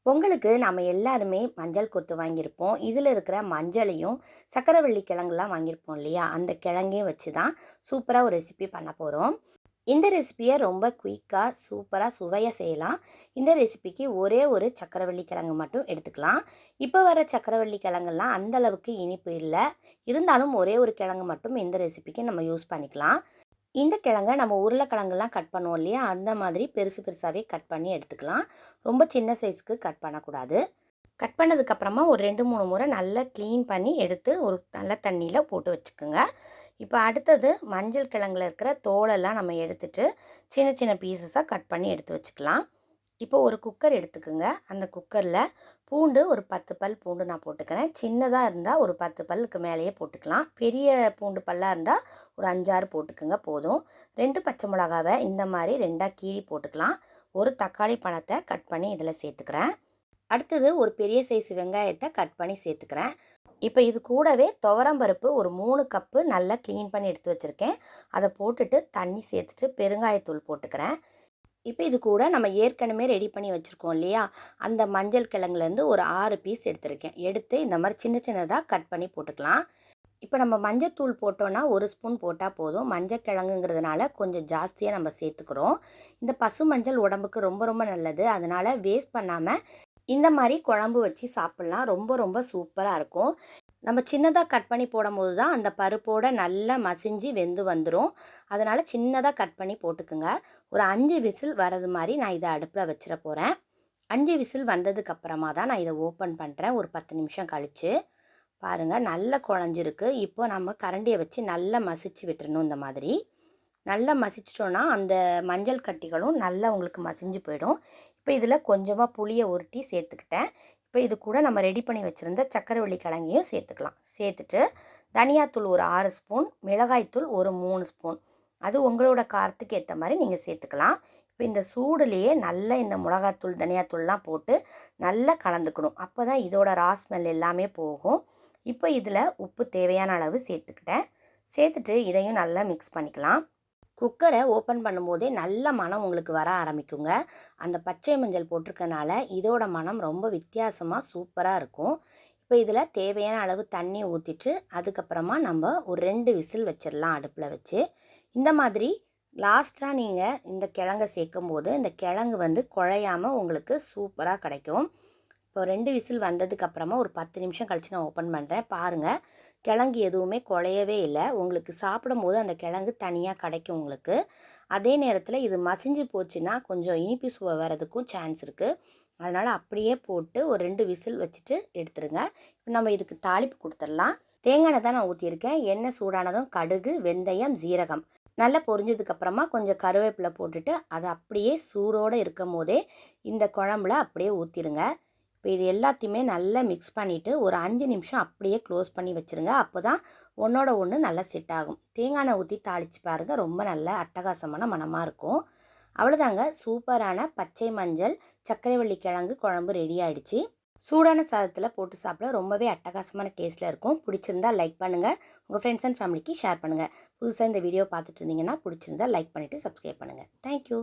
பொங்கலுக்கு நம்ம எல்லாருமே மஞ்சள் கொத்து வாங்கியிருப்போம். இதில் இருக்கிற மஞ்சளையும் சக்கரவள்ளி கிழங்குலாம் வாங்கியிருப்போம் இல்லையா? அந்த கிழங்கையும் வச்சு தான் சூப்பராக ஒரு ரெசிபி பண்ண போகிறோம். இந்த ரெசிபியை ரொம்ப குயிக்காக சூப்பராக சுவையாக செய்யலாம். இந்த ரெசிபிக்கு ஒரே ஒரு சக்கரவள்ளி கிழங்கு மட்டும் எடுத்துக்கலாம். இப்போ வர சக்கரவள்ளி கிழங்கெல்லாம் அந்த அளவுக்கு இனிப்பு இல்லை. இருந்தாலும் ஒரே ஒரு கிழங்கு மட்டும் இந்த ரெசிபிக்கு நம்ம யூஸ் பண்ணிக்கலாம். இந்த கிழங்க நம்ம உருளைக்கிழங்குலாம் கட் பண்ணுவோம் இல்லையா? அந்த மாதிரி பெருசு பெருசாகவே கட் பண்ணி எடுத்துக்கலாம். ரொம்ப சின்ன சைஸ்க்கு கட் பண்ணக்கூடாது. கட் பண்ணதுக்கப்புறமா ஒரு 2, 3 முறை நல்லா க்ளீன் பண்ணி எடுத்து ஒரு நல்ல தண்ணியில் போட்டு வச்சுக்கோங்க. இப்போ அடுத்தது மஞ்சள் கிழங்குல இருக்கிற தோலெல்லாம் நம்ம எடுத்துட்டு சின்ன சின்ன பீசஸாக கட் பண்ணி எடுத்து வச்சுக்கலாம். இப்போ ஒரு குக்கர் எடுத்துக்கோங்க. அந்த குக்கரில் பூண்டு ஒரு 10 பல் பூண்டு நான் போட்டுக்கிறேன். சின்னதாக இருந்தால் ஒரு 10 பல்லுக்கு மேலேயே போட்டுக்கலாம். பெரிய பூண்டு பல்லாக இருந்தால் ஒரு 5, 6 போட்டுக்கோங்க போதும். 2 பச்சை மிளகாவை இந்த மாதிரி 2ஆக கீறி போட்டுக்கலாம். ஒரு தக்காளி பழத்தை கட் பண்ணி இதில் சேர்த்துக்கிறேன். அடுத்தது ஒரு பெரிய சைஸ் வெங்காயத்தை கட் பண்ணி சேர்த்துக்கிறேன். இப்போ இது கூடவே துவரம்பருப்பு ஒரு 3 கப்பு நல்லா க்ளீன் பண்ணி எடுத்து வச்சுருக்கேன். அதை போட்டுட்டு தண்ணி சேர்த்துட்டு பெருங்காயத்தூள் போட்டுக்கிறேன். இப்போ இது கூட நம்ம ஏற்கனவே ரெடி பண்ணி வச்சுருக்கோம் இல்லையா? அந்த மஞ்சள் கிழங்குலேருந்து ஒரு 6 பீஸ் எடுத்திருக்கேன். எடுத்து இந்த மாதிரி சின்ன சின்னதாக கட் பண்ணி போட்டுக்கலாம். இப்போ நம்ம மஞ்சத்தூள் போட்டோன்னா 1 ஸ்பூன் போட்டால் போதும். மஞ்சள் கிழங்குங்கிறதுனால கொஞ்சம் ஜாஸ்தியாக நம்ம சேர்த்துக்கிறோம். இந்த பசு மஞ்சள் உடம்புக்கு ரொம்ப ரொம்ப நல்லது. அதனால் வேஸ்ட் பண்ணாமல் இந்த மாதிரி குழம்பு வச்சு சாப்பிட்லாம். ரொம்ப ரொம்ப சூப்பராக இருக்கும். நம்ம சின்னதாக கட் பண்ணி போடும்போது தான் அந்த பருப்போடு நல்லா மசிஞ்சு வெந்து வந்துடும். அதனால் சின்னதாக கட் பண்ணி போட்டுக்குங்க. ஒரு 5 விசில் வரது மாதிரி நான் இதை அடுப்பில் வச்சிட போகிறேன். 5 விசில் வந்ததுக்கப்புறமா தான் நான் இதை ஓப்பன் பண்ணுறேன். ஒரு 10 நிமிஷம் கழித்து பாருங்கள், நல்லா குழஞ்சிருக்கு. இப்போ நம்ம கரண்டியை வச்சு நல்லா மசிச்சு விட்டுறணும். இந்த மாதிரி நல்லா மசிச்சிட்டோன்னா அந்த மஞ்சள் கட்டிகளும் நல்லா உங்களுக்கு மசிஞ்சு போயிடும். இப்போ இதில் கொஞ்சமாக புளியை உருட்டி சேர்த்துக்கிட்டேன். இப்போ இது கூட நம்ம ரெடி பண்ணி வச்சுருந்த சக்கரவள்ளி கிழங்கையும் சேர்த்துக்கலாம். சேர்த்துட்டு தனியாத்தூள் ஒரு 6 ஸ்பூன், மிளகாய்த்தூள் ஒரு 3 ஸ்பூன், அது உங்களோட காரத்துக்கு ஏற்ற மாதிரி நீங்கள் சேர்த்துக்கலாம். இப்போ இந்த சூடுலேயே நல்லா இந்த மிளகாத்தூள் தனியாத்தூள்லாம் போட்டு நல்லா கலந்துக்கணும். அப்போ தான் இதோட ரா ஸ்மெல் எல்லாமே போகும். இப்போ இதில் உப்பு தேவையான அளவு சேர்த்துக்கிட்டேன். சேர்த்துட்டு இதையும் நல்லா மிக்ஸ் பண்ணிக்கலாம். குக்கரை ஓப்பன் பண்ணும்போதே நல்ல மனம் உங்களுக்கு வர ஆரம்பிக்குங்க. அந்த பச்சை மஞ்சள் போட்டிருக்கனால இதோட மனம் ரொம்ப வித்தியாசமாக சூப்பராக இருக்கும். இப்போ இதில் தேவையான அளவு தண்ணி ஊற்றிட்டு அதுக்கப்புறமா நம்ம ஒரு 2 விசில் வச்சிடலாம் அடுப்பில் வச்சு. இந்த மாதிரி லாஸ்ட்டாக நீங்கள் இந்த கிழங்கை சேர்க்கும் போது இந்த கிழங்கு வந்து குழையாமல் உங்களுக்கு சூப்பராக கிடைக்கும். இப்போ 2 விசில் வந்ததுக்கப்புறமா ஒரு 10 நிமிஷம் கழித்து நான் ஓப்பன் பண்ணுறேன். பாருங்கள், கிழங்கு எதுவுமே குழையவே இல்லை. உங்களுக்கு சாப்பிடும் போது அந்த கிழங்கு தனியாக கிடைக்கும் உங்களுக்கு. அதே நேரத்தில் இது மசிஞ்சு போச்சுன்னா கொஞ்சம் இனிப்பு சுவை வரதுக்கும் சான்ஸ் இருக்குது. அதனால் அப்படியே போட்டு ஒரு 2 விசில் வச்சுட்டு எடுத்துருங்க. இப்போ நம்ம இதுக்கு தாளிப்பு கொடுத்துடலாம். தேங்காய் எண்ணெய் தான் நான் ஊற்றியிருக்கேன். எண்ணெய் சூடானதும் கடுகு, வெந்தயம், ஜீரகம் நல்லா பொரிஞ்சதுக்கப்புறமா கொஞ்சம் கருவேப்பிலை போட்டுட்டு அதை அப்படியே சூடோடு இருக்கும் போதே இந்த குழம்புல அப்படியே ஊற்றிடுங்க. இப்போ இது எல்லாத்தையுமே நல்லா மிக்ஸ் பண்ணிவிட்டு ஒரு 5 நிமிஷம் அப்படியே க்ளோஸ் பண்ணி வச்சுருங்க. அப்போ தான் ஒன்றோட ஒன்று நல்லா செட் ஆகும். தேங்காய் எண்ணெய் ஊற்றி தாளித்து பாருங்கள், ரொம்ப நல்ல அட்டகாசமான மணமாக இருக்கும். அவ்வளோதாங்க, சூப்பரான பச்சை மஞ்சள் சர்க்கரைவள்ளி கிழங்கு குழம்பு ரெடி ஆகிடுச்சு. சூடான சாதத்தில் போட்டு சாப்பிட ரொம்பவே அட்டகாசமான டேஸ்ட்டில் இருக்கும். பிடிச்சிருந்தா லைக் பண்ணுங்கள், உங்கள் ஃப்ரெண்ட்ஸ் அண்ட் ஃபேமிலிக்கு ஷேர் பண்ணுங்கள். புதுசாக இந்த வீடியோ பார்த்துட்டு இருந்தீங்கன்னா பிடிச்சிருந்தா லைக் பண்ணிவிட்டு சப்ஸ்கிரைப் பண்ணுங்கள். தேங்க்யூ.